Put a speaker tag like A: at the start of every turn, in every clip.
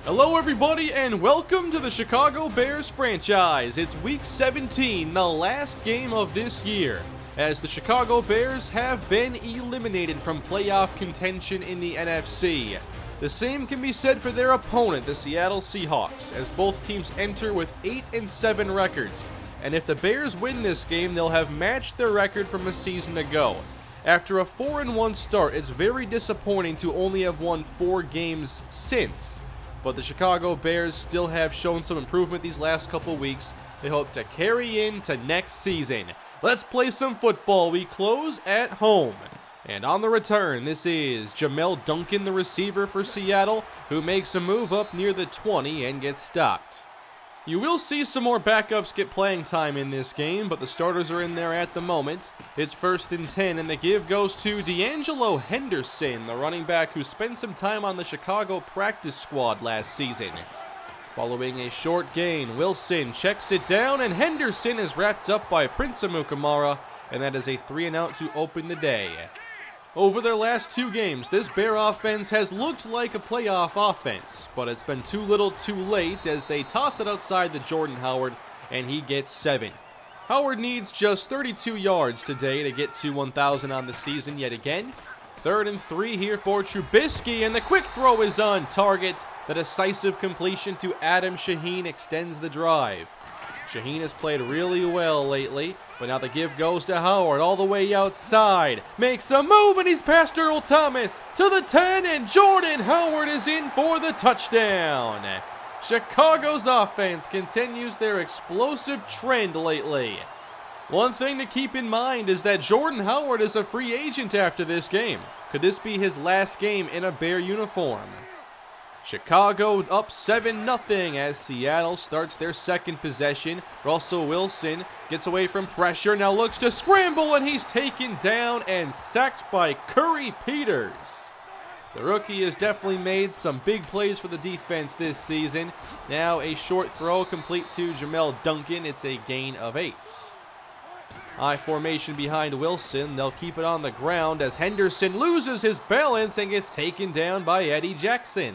A: Hello everybody and welcome to the Chicago Bears franchise. It's week 17, the last game of this year, as the Chicago Bears have been eliminated from playoff contention in the NFC. The same can be said for their opponent, the Seattle Seahawks, as both teams enter with 8-7 records. And if the Bears win this game, they'll have matched their record from a season ago. After a 4-1 start, it's very disappointing to only have won 4 games since. But the Chicago Bears still have shown some improvement these last couple weeks. They hope to carry into next season. Let's play some football. We close at home. And on the return, this is Jamel Duncan, the receiver for Seattle, who makes a move up near the 20 and gets stopped. You will see some more backups get playing time in this game, but the starters are in there at the moment. It's 1st and 10, and the give goes to D'Angelo Henderson, the running back who spent some time on the Chicago practice squad last season. Following a short gain, Wilson checks it down, and Henderson is wrapped up by Prince Amukamara, and that is a 3-and-out to open the day. Over their last 2 games, this Bear offense has looked like a playoff offense, but it's been too little too late as they toss it outside to Jordan Howard, and he gets 7. Howard needs just 32 yards today to get to 1,000 on the season yet again. 3rd and 3 here for Trubisky, and the quick throw is on target. The decisive completion to Adam Shaheen extends the drive. Shaheen has played really well lately, but now the give goes to Howard all the way outside. Makes a move, and he's past Earl Thomas to the 10, and Jordan Howard is in for the touchdown. Chicago's offense continues their explosive trend lately. One thing to keep in mind is that Jordan Howard is a free agent after this game. Could this be his last game in a Bear uniform? Chicago up 7-0 as Seattle starts their second possession. Russell Wilson gets away from pressure, now looks to scramble, and he's taken down and sacked by Curry Peters. The rookie has definitely made some big plays for the defense this season. Now a short throw complete to Jamel Duncan. It's a gain of 8. I formation behind Wilson. They'll keep it on the ground as Henderson loses his balance and gets taken down by Eddie Jackson.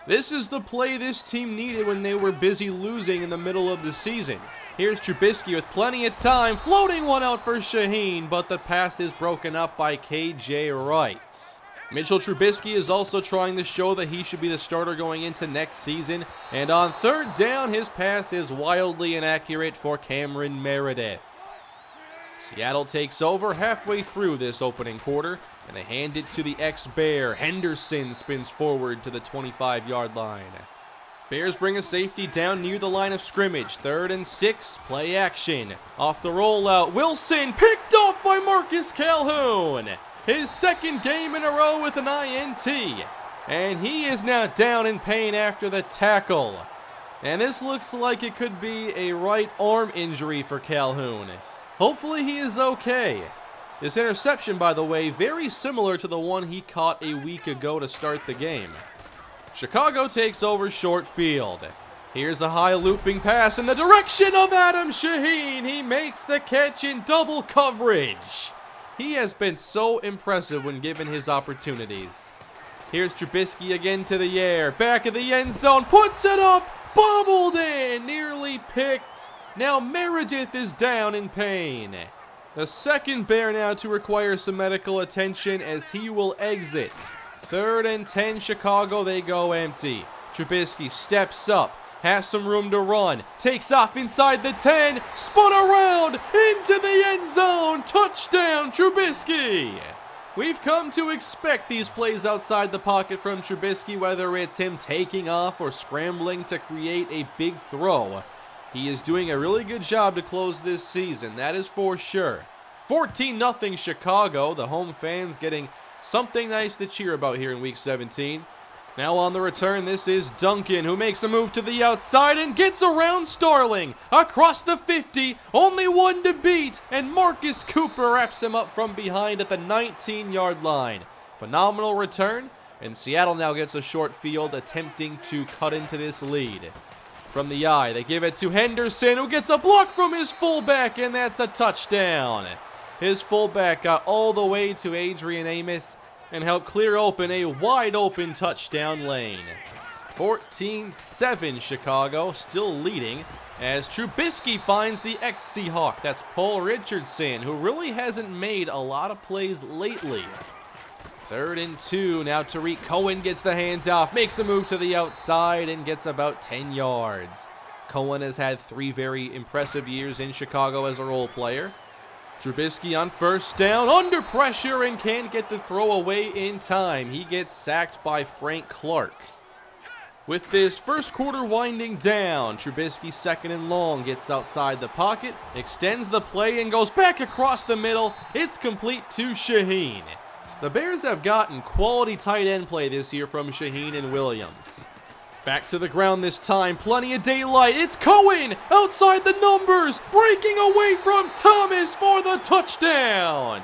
A: This is the play this team needed when they were busy losing in the middle of the season. Here's Trubisky with plenty of time, floating one out for Shaheen, but the pass is broken up by KJ Wright. Mitchell Trubisky is also trying to show that he should be the starter going into next season, and on 3rd down, his pass is wildly inaccurate for Cameron Meredith. Seattle takes over halfway through this opening quarter, and they hand it to the ex-Bear. Henderson spins forward to the 25-yard line. Bears bring a safety down near the line of scrimmage. 3rd and 6, play action. Off the rollout, Wilson picked off by Marcus Calhoun. His 2nd game in a row with an INT. And he is now down in pain after the tackle. And this looks like it could be a right arm injury for Calhoun. Hopefully he is okay. This interception, by the way, very similar to the one he caught a week ago to start the game. Chicago takes over short field. Here's a high looping pass in the direction of Adam Shaheen. He makes the catch in double coverage. He has been so impressive when given his opportunities. Here's Trubisky again to the air. Back of the end zone, puts it up, bobbled in, nearly picked. Now Meredith is down in pain. The 2nd Bear now to require some medical attention as he will exit. 3rd and 10 Chicago, they go empty. Trubisky steps up, has some room to run, takes off inside the 10, spun around, into the end zone, touchdown Trubisky! We've come to expect these plays outside the pocket from Trubisky, whether it's him taking off or scrambling to create a big throw. He is doing a really good job to close this season, that is for sure. 14-0 Chicago, the home fans getting something nice to cheer about here in week 17. Now on the return, this is Duncan, who makes a move to the outside and gets around Starling. Across the 50, only one to beat, and Marcus Cooper wraps him up from behind at the 19-yard line. Phenomenal return, and Seattle now gets a short field attempting to cut into this lead. From the eye, they give it to Henderson, who gets a block from his fullback, and that's a touchdown. His fullback got all the way to Adrian Amos and helped clear open a wide-open touchdown lane. 14-7 Chicago, still leading as Trubisky finds the ex-Seahawk. That's Paul Richardson, who really hasn't made a lot of plays lately. 3rd and 2. Now Tariq Cohen gets the handoff, makes a move to the outside, and gets about 10 yards. Cohen has had 3 very impressive years in Chicago as a role player. Trubisky on 1st down, under pressure, and can't get the throw away in time. He gets sacked by Frank Clark. With this first quarter winding down, Trubisky 2nd and long, gets outside the pocket, extends the play, and goes back across the middle. It's complete to Shaheen. The Bears have gotten quality tight end play this year from Shaheen and Williams. Back to the ground this time, plenty of daylight. It's Cohen outside the numbers, breaking away from Thomas for the touchdown.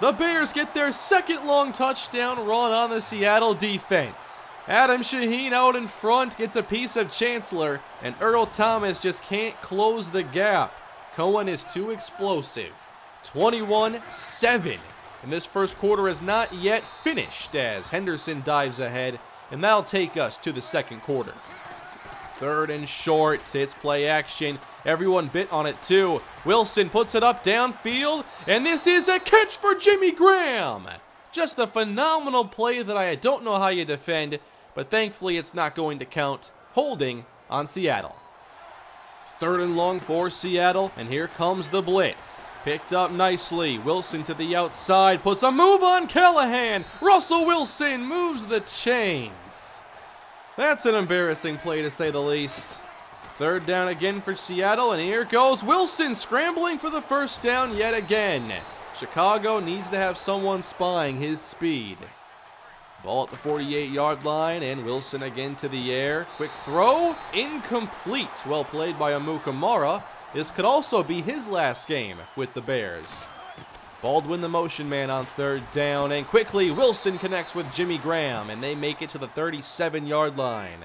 A: The Bears get their 2nd long touchdown run on the Seattle defense. Adam Shaheen out in front gets a piece of Chancellor, and Earl Thomas just can't close the gap. Cohen is too explosive. 21-7. And this first quarter is not yet finished as Henderson dives ahead, and that'll take us to the 2nd quarter. 3rd and short, it's play action. Everyone bit on it too. Wilson puts it up downfield, and this is a catch for Jimmy Graham. Just a phenomenal play that I don't know how you defend, but thankfully it's not going to count. Holding on Seattle. 3rd and long for Seattle, and here comes the blitz. Picked up nicely. Wilson to the outside, puts a move on Callahan. Russell Wilson moves the chains. That's an embarrassing play to say the least. 3rd down again for Seattle, and here goes Wilson scrambling for the 1st down yet again. Chicago needs to have someone spying his speed. Ball at the 48-yard line, and Wilson again to the air. Quick throw, incomplete. Well played by Amukamara. This could also be his last game with the Bears. Baldwin the motion man on 3rd down, and quickly Wilson connects with Jimmy Graham, and they make it to the 37-yard line.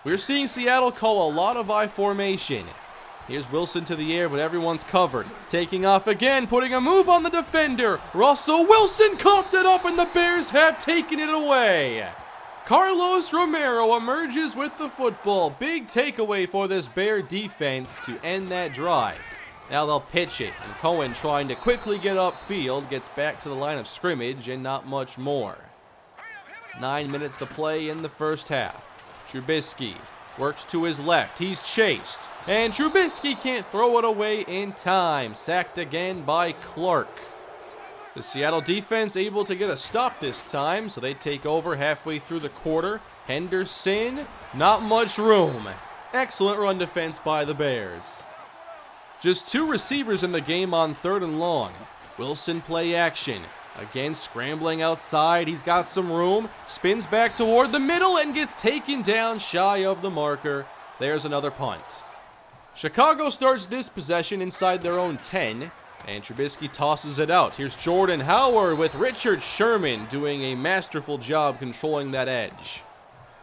A: We're seeing Seattle call a lot of I formation. Here's Wilson to the air, but everyone's covered. Taking off again, putting a move on the defender. Russell Wilson coughed it up, and the Bears have taken it away. Carlos Romero emerges with the football. Big takeaway for this Bear defense to end that drive. Now they'll pitch it, and Cohen, trying to quickly get upfield, gets back to the line of scrimmage and not much more. 9 minutes to play in the first half. Trubisky works to his left. He's chased, and Trubisky can't throw it away in time. Sacked again by Clark. The Seattle defense able to get a stop this time, so they take over halfway through the quarter. Henderson, not much room. Excellent run defense by the Bears. Just 2 receivers in the game on 3rd and long. Wilson play action. Again, scrambling outside. He's got some room. Spins back toward the middle and gets taken down shy of the marker. There's another punt. Chicago starts this possession inside their own 10. And Trubisky tosses it out. Here's Jordan Howard with Richard Sherman doing a masterful job controlling that edge.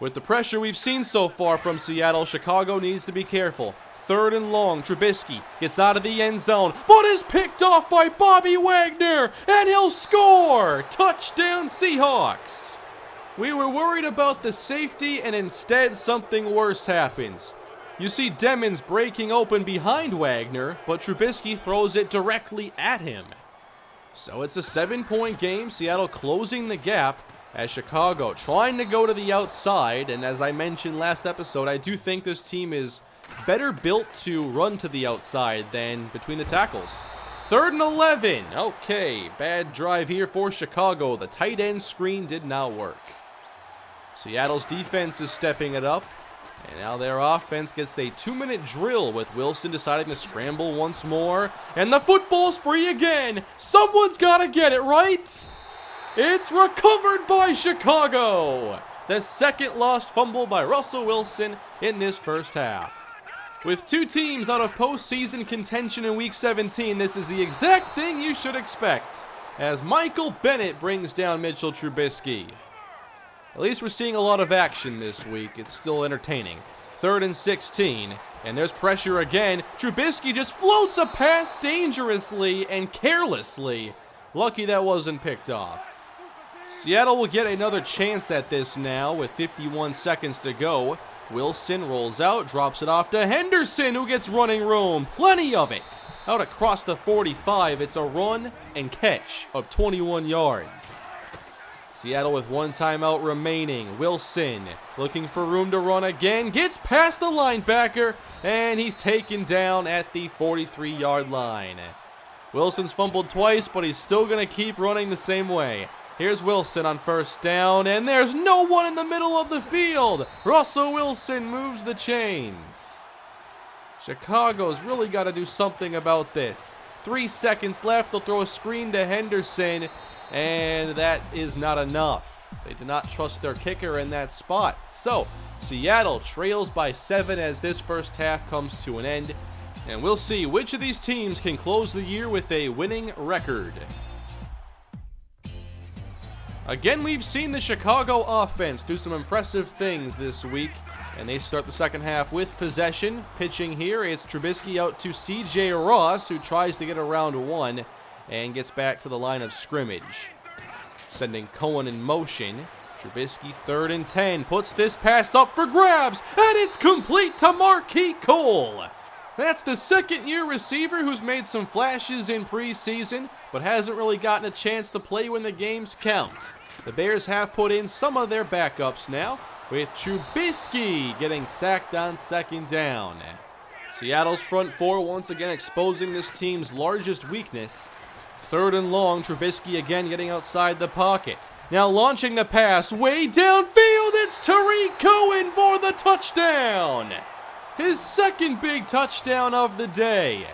A: With the pressure we've seen so far from Seattle, Chicago needs to be careful. 3rd and long, Trubisky gets out of the end zone, but is picked off by Bobby Wagner, and he'll score! Touchdown Seahawks! We were worried about the safety, and instead something worse happens. You see Demons breaking open behind Wagner, but Trubisky throws it directly at him. So it's a 7-point game, Seattle closing the gap as Chicago trying to go to the outside. And as I mentioned last episode, I do think this team is better built to run to the outside than between the tackles. 3rd and 11. Okay, bad drive here for Chicago. The tight end screen did not work. Seattle's defense is stepping it up. And now their offense gets a 2-minute drill with Wilson deciding to scramble once more. And the football's free again. Someone's got to get it, right? It's recovered by Chicago. The 2nd lost fumble by Russell Wilson in this first half. With 2 teams out of postseason contention in Week 17, this is the exact thing you should expect, as Michael Bennett brings down Mitchell Trubisky. At least we're seeing a lot of action this week. It's still entertaining. 3rd and 16, and there's pressure again. Trubisky just floats a pass dangerously and carelessly. Lucky that wasn't picked off. Seattle will get another chance at this now with 51 seconds to go. Wilson rolls out, drops it off to Henderson, who gets running room. Plenty of it. Out across the 45, it's a run and catch of 21 yards. Seattle with one timeout remaining. Wilson looking for room to run again. Gets past the linebacker, and he's taken down at the 43-yard line. Wilson's fumbled twice, but he's still going to keep running the same way. Here's Wilson on first down, and there's no one in the middle of the field. Russell Wilson moves the chains. Chicago's really got to do something about this. 3 seconds left. They'll throw a screen to Henderson, and that is not enough. They do not trust their kicker in that spot. So, Seattle trails by 7 as this first half comes to an end. And we'll see which of these teams can close the year with a winning record. Again, we've seen the Chicago offense do some impressive things this week, and they start the second half with possession. Pitching here, it's Trubisky out to C.J. Ross, who tries to get around one and gets back to the line of scrimmage. Sending Cohen in motion. Trubisky 3rd and 10, puts this pass up for grabs, and it's complete to Marquis Cole. That's the second-year receiver who's made some flashes in preseason, but hasn't really gotten a chance to play when the games count. The Bears have put in some of their backups now, with Trubisky getting sacked on second down. Seattle's front four once again exposing this team's largest weakness. 3rd and long, Trubisky again getting outside the pocket. Now launching the pass way downfield, it's Tarik Cohen for the touchdown! His second big touchdown of the day.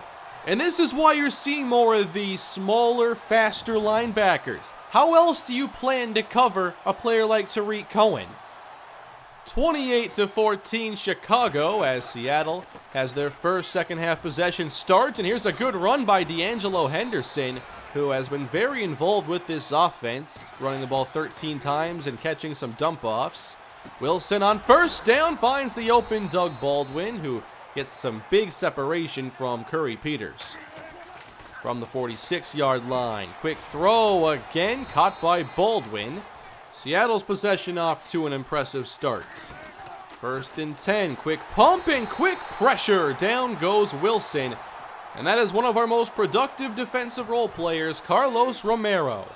A: And this is why you're seeing more of the smaller, faster linebackers. How else do you plan to cover a player like Tarik Cohen? 28-14 Chicago as Seattle has their first second half possession start. And here's a good run by D'Angelo Henderson, who has been very involved with this offense, running the ball 13 times and catching some dump-offs. Wilson on first down finds the open Doug Baldwin, who gets some big separation from Curry Peters. From the 46-yard line, quick throw again, caught by Baldwin. Seattle's possession off to an impressive start. 1st and 10, quick pump and quick pressure. Down goes Wilson. And that is one of our most productive defensive role players, Carlos Romero.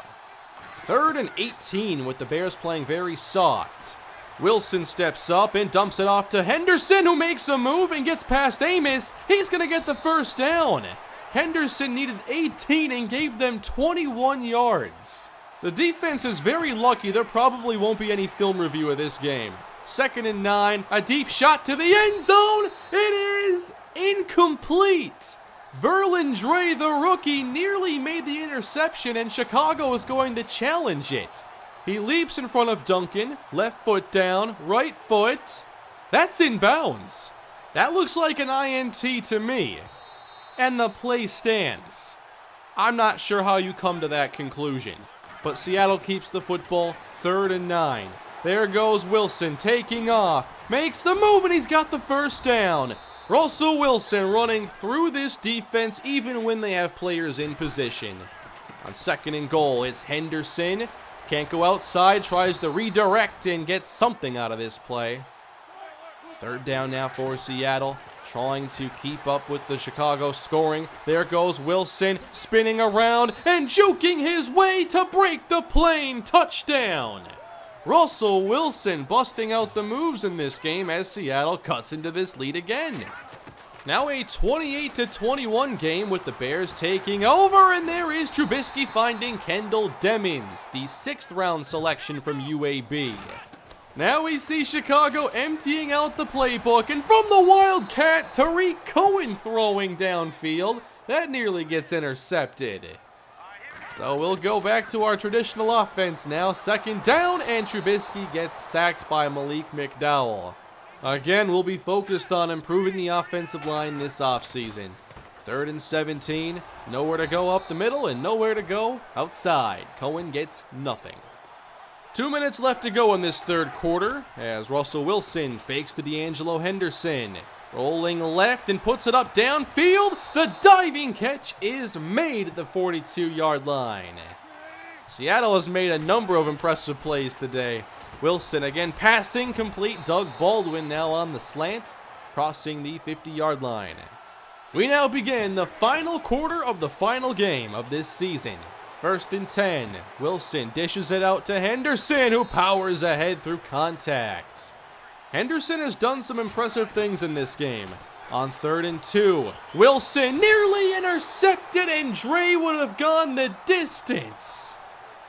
A: 3rd and 18 with the Bears playing very soft. Wilson steps up and dumps it off to Henderson, who makes a move and gets past Amos. He's going to get the first down. Henderson needed 18 and gave them 21 yards. The defense is very lucky. There probably won't be any film review of this game. 2nd and 9, a deep shot to the end zone. It is incomplete. Verlin Dre, the rookie, nearly made the interception, and Chicago is going to challenge it. He leaps in front of Duncan, left foot down, right foot. That's in bounds. That looks like an INT to me. And the play stands. I'm not sure how you come to that conclusion. But Seattle keeps the football, 3rd and 9. There goes Wilson taking off. Makes the move, and he's got the first down. Russell Wilson running through this defense even when they have players in position. On 2nd and goal, it's Henderson. Can't go outside, tries to redirect and get something out of this play. 3rd down now for Seattle, trying to keep up with the Chicago scoring. There goes Wilson, spinning around and juking his way to break the plane. Touchdown! Russell Wilson busting out the moves in this game as Seattle cuts into this lead again. Now a 28-21 game with the Bears taking over, and there is Trubisky finding Kendall Demmons, the 6th round selection from UAB. Now we see Chicago emptying out the playbook, and from the Wildcat, Tarik Cohen throwing downfield. That nearly gets intercepted. So we'll go back to our traditional offense now. 2nd down, and Trubisky gets sacked by Malik McDowell. Again, we'll be focused on improving the offensive line this offseason. 3rd and 17, nowhere to go up the middle and nowhere to go outside. Cohen gets nothing. 2 minutes left to go in this 3rd quarter as Russell Wilson fakes to D'Angelo Henderson. Rolling left and puts it up downfield. The diving catch is made at the 42-yard line. Seattle has made a number of impressive plays today. Wilson again passing, complete. Doug Baldwin now on the slant, crossing the 50-yard line. We now begin the final quarter of the final game of this season. 1st and 10. Wilson dishes it out to Henderson, who powers ahead through contact. Henderson has done some impressive things in this game. On 3rd and 2, Wilson nearly intercepted, and Dre would have gone the distance.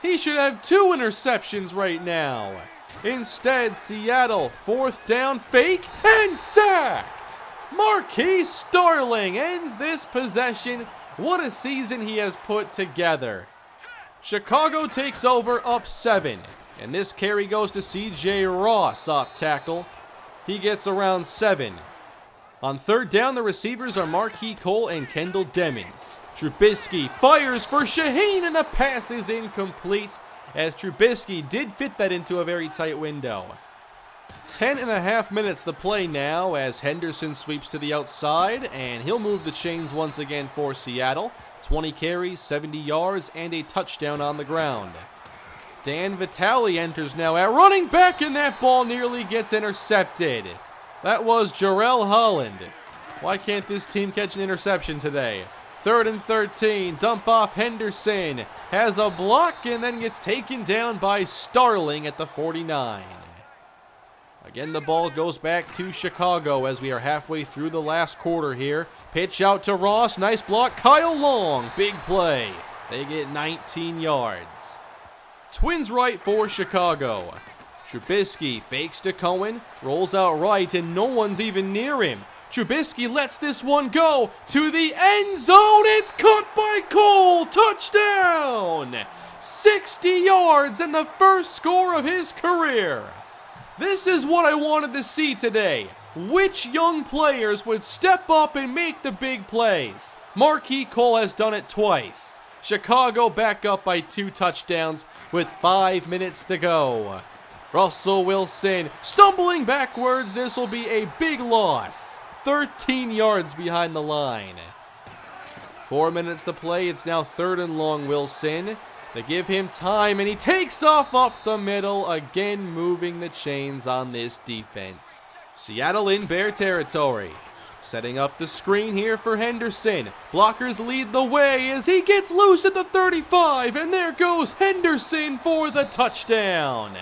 A: He should have 2 interceptions right now. Instead, Seattle, 4th down, fake, and sacked. Marquise Starling ends this possession. What a season he has put together. Chicago takes over up 7, and this carry goes to C.J. Ross off tackle. He gets around 7. On 3rd down, the receivers are Marquis Cole and Kendall Demmons. Trubisky fires for Shaheen, and the pass is incomplete, as Trubisky did fit that into a very tight window. 10.5 minutes to play now, as Henderson sweeps to the outside, and he'll move the chains once again for Seattle. 20 carries, 70 yards, and a touchdown on the ground. Dan Vitale enters now at running back, and that ball nearly gets intercepted. That was Jarrell Holland. Why can't this team catch an interception today? 3rd and 13, dump off Henderson. Has a block and then gets taken down by Starling at the 49. Again, the ball goes back to Chicago as we are halfway through the last quarter here. Pitch out to Ross, nice block. Kyle Long, big play. They get 19 yards. Twins right for Chicago. Trubisky fakes to Cohen, rolls out right, and no one's even near him. Trubisky lets this one go to the end zone. It's caught by Cole. Touchdown! 60 yards and the first score of his career. This is what I wanted to see today. Which young players would step up and make the big plays? Marquis Cole has done it twice. Chicago back up by 2 touchdowns with 5 minutes to go. Russell Wilson stumbling backwards. This will be a big loss. 13 yards behind the line. 4 minutes to play. It's now 3rd and long. Wilson. They give him time, and he takes off up the middle, again moving the chains on this defense. Seattle in Bear territory. Setting up the screen here for Henderson. Blockers lead the way as he gets loose at the 35, and there goes Henderson for the touchdown.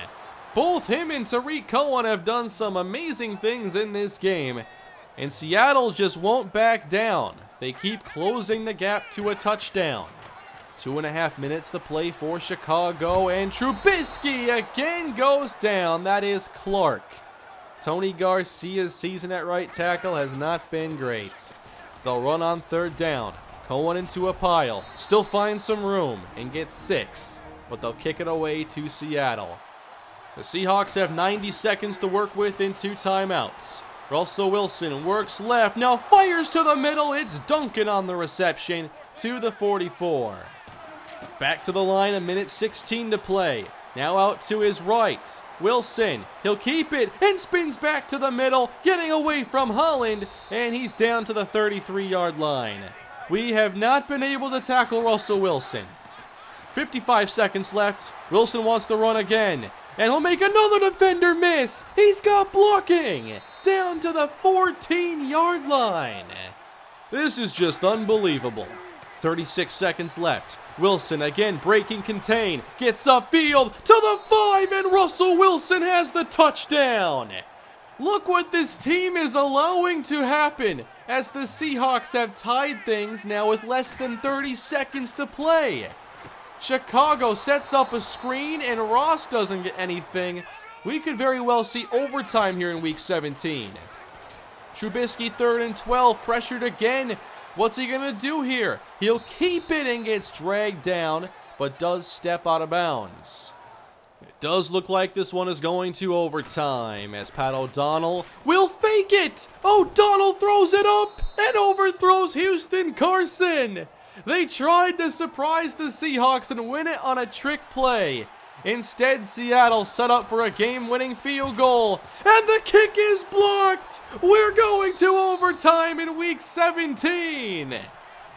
A: Both him and Tariq Cohen have done some amazing things in this game, and Seattle just won't back down. They keep closing the gap to a touchdown. 2.5 minutes to play for Chicago, and Trubisky again goes down. That is Clark. Tony Garcia's season at right tackle has not been great. They'll run on 3rd down. Cohen into a pile. Still finds some room and gets 6, but they'll kick it away to Seattle. The Seahawks have 90 seconds to work with in 2 timeouts. Russell Wilson works left, now fires to the middle. It's Duncan on the reception to the 44. Back to the line, 1:16 to play. Now out to his right. Wilson, he'll keep it and spins back to the middle, getting away from Holland, and he's down to the 33-yard line. We have not been able to tackle Russell Wilson. 55 seconds left. Wilson wants to run again, and he'll make another defender miss. He's got blocking down to the 14-yard line. This is just unbelievable. 36 seconds left. Wilson again breaking contain, gets upfield to the 5, and Russell Wilson has the touchdown. Look what this team is allowing to happen as the Seahawks have tied things now with less than 30 seconds to play. Chicago sets up a screen and Ross doesn't get anything. We could very well see overtime here in week 17. Trubisky 3rd and 12, pressured again. What's he going to do here? He'll keep it and gets dragged down, but does step out of bounds. It does look like this one is going to overtime as Pat O'Donnell will fake it. O'Donnell throws it up and overthrows Houston Carson. They tried to surprise the Seahawks and win it on a trick play. Instead, Seattle set up for a game-winning field goal, and the kick is blocked. We're going to overtime in week 17.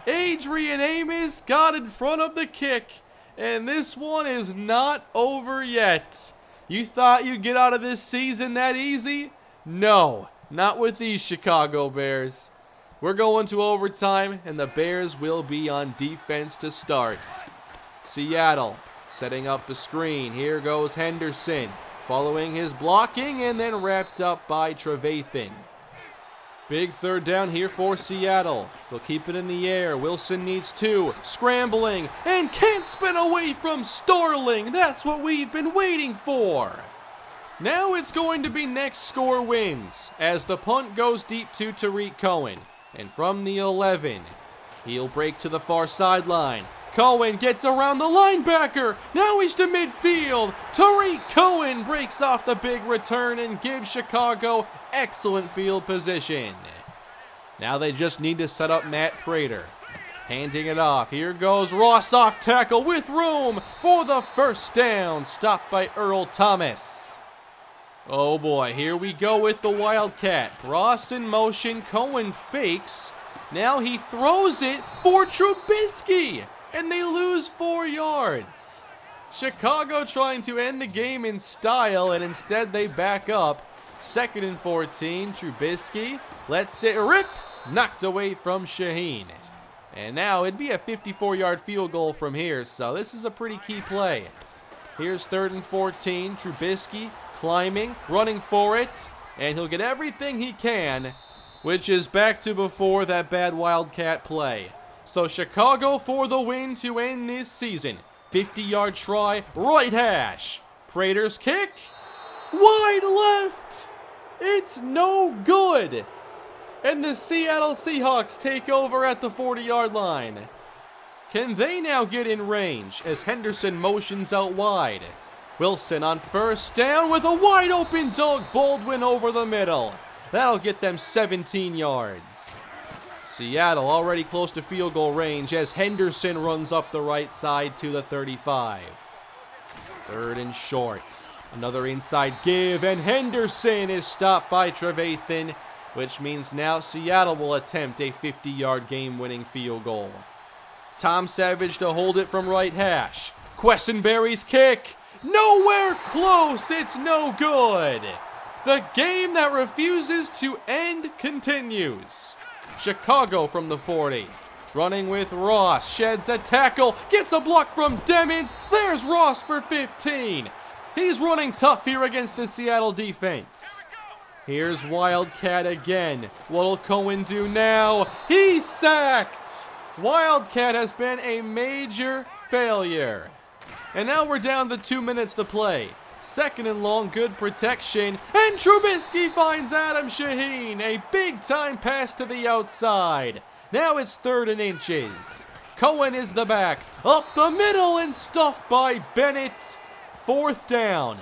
A: Adrian Amos got in front of the kick, And this one is not over yet. You thought you'd get out of this season that easy? No, not with these Chicago Bears. We're going to overtime, and the Bears will be on defense to start. Seattle setting up the screen. Here goes Henderson, following his blocking, and then wrapped up by Trevathan. Big third down here for Seattle. They'll keep it in the air. Wilson needs two. Scrambling, and can't spin away from Starling. That's what we've been waiting for. Now it's going to be next score wins, as the punt goes deep to Tariq Cohen. And from the 11, he'll break to the far sideline. Cohen gets around the linebacker. Now he's to midfield. Tariq Cohen breaks off the big return and gives Chicago excellent field position. Now they just need to set up Matt Prater. Handing it off. Here goes Ross off tackle with room for the first down. Stopped by Earl Thomas. Oh boy, here we go with the Wildcat. Ross in motion. Cohen fakes. Now he throws it for Trubisky. And they lose 4 yards. Chicago trying to end the game in style, and instead they back up. 2nd and 14, Trubisky lets it rip, knocked away from Shaheen. And now it'd be a 54-yard field goal from here, so this is a pretty key play. Here's 3rd and 14, Trubisky climbing, running for it, and he'll get everything he can, which is back to before that bad Wildcat play. So Chicago for the win to end this season. 50-yard try, right hash. Prater's kick, wide left. It's no good. And the Seattle Seahawks take over at the 40-yard line. Can they now get in range as Henderson motions out wide? Wilson on first down with a wide open Doug Baldwin over the middle. That'll get them 17 yards. Seattle already close to field goal range as Henderson runs up the right side to the 35. 3rd and short. Another inside give, and Henderson is stopped by Trevathan, which means now Seattle will attempt a 50-yard game-winning field goal. Tom Savage to hold it from right hash. Quessenberry's kick. Nowhere close. It's no good. The game that refuses to end continues. Chicago from the 40. Running with Ross. Sheds a tackle. Gets a block from Demmons. There's Ross for 15. He's running tough here against the Seattle defense. Here's Wildcat again. What'll Cohen do now? He's sacked. Wildcat has been a major failure. And now we're down to 2 minutes to play. 2nd and long, good protection, and Trubisky finds Adam Shaheen. A big-time pass to the outside. Now it's 3rd and inches. Cohen is the back, up the middle and stuffed by Bennett. 4th down.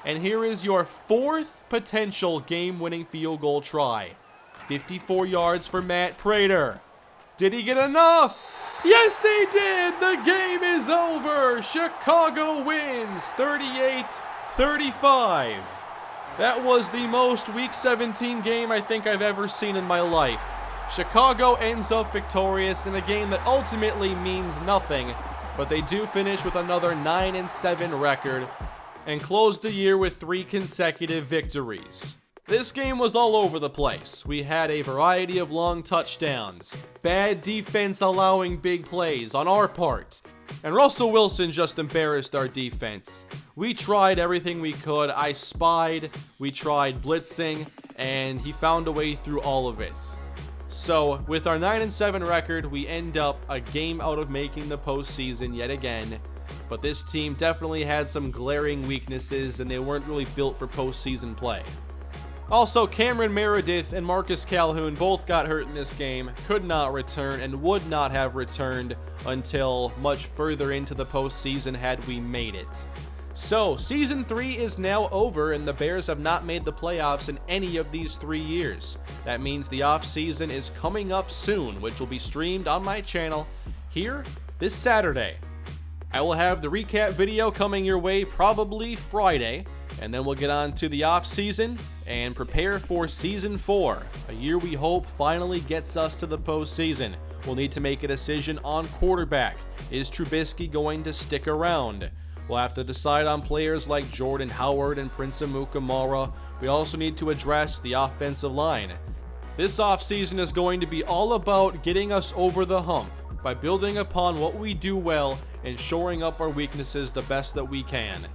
A: And here is your 4th potential game-winning field goal try. 54 yards for Matt Prater. Did he get enough? Yes, he did! The game is over! Chicago wins 38-35. That was the most Week 17 game I think I've ever seen in my life. Chicago ends up victorious in a game that ultimately means nothing, but they do finish with another 9-7 record and close the year with 3 consecutive victories. This game was all over the place. We had a variety of long touchdowns, bad defense allowing big plays on our part, and Russell Wilson just embarrassed our defense. We tried everything we could. I spied, we tried blitzing, and he found a way through all of it. So, with our 9-7 record, we end up a game out of making the postseason yet again. But this team definitely had some glaring weaknesses, and they weren't really built for postseason play. Also, Cameron Meredith and Marcus Calhoun both got hurt in this game, could not return, and would not have returned until much further into the postseason had we made it. So, Season 3 is now over, and the Bears have not made the playoffs in any of these 3 years. That means the offseason is coming up soon, which will be streamed on my channel here this Saturday. I will have the recap video coming your way probably Friday, and then we'll get on to the offseason and prepare for Season 4, a year we hope finally gets us to the postseason. We'll need to make a decision on quarterback. Is Trubisky going to stick around? We'll have to decide on players like Jordan Howard and Prince Amukamara. We also need to address the offensive line. This offseason is going to be all about getting us over the hump by building upon what we do well and shoring up our weaknesses the best that we can.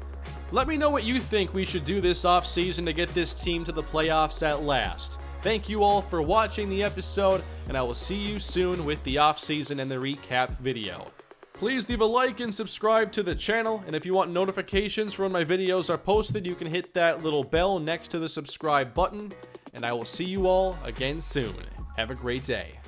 A: Let me know what you think we should do this offseason to get this team to the playoffs at last. Thank you all for watching the episode, and I will see you soon with the offseason and the recap video. Please leave a like and subscribe to the channel, and if you want notifications for when my videos are posted, you can hit that little bell next to the subscribe button, and I will see you all again soon. Have a great day.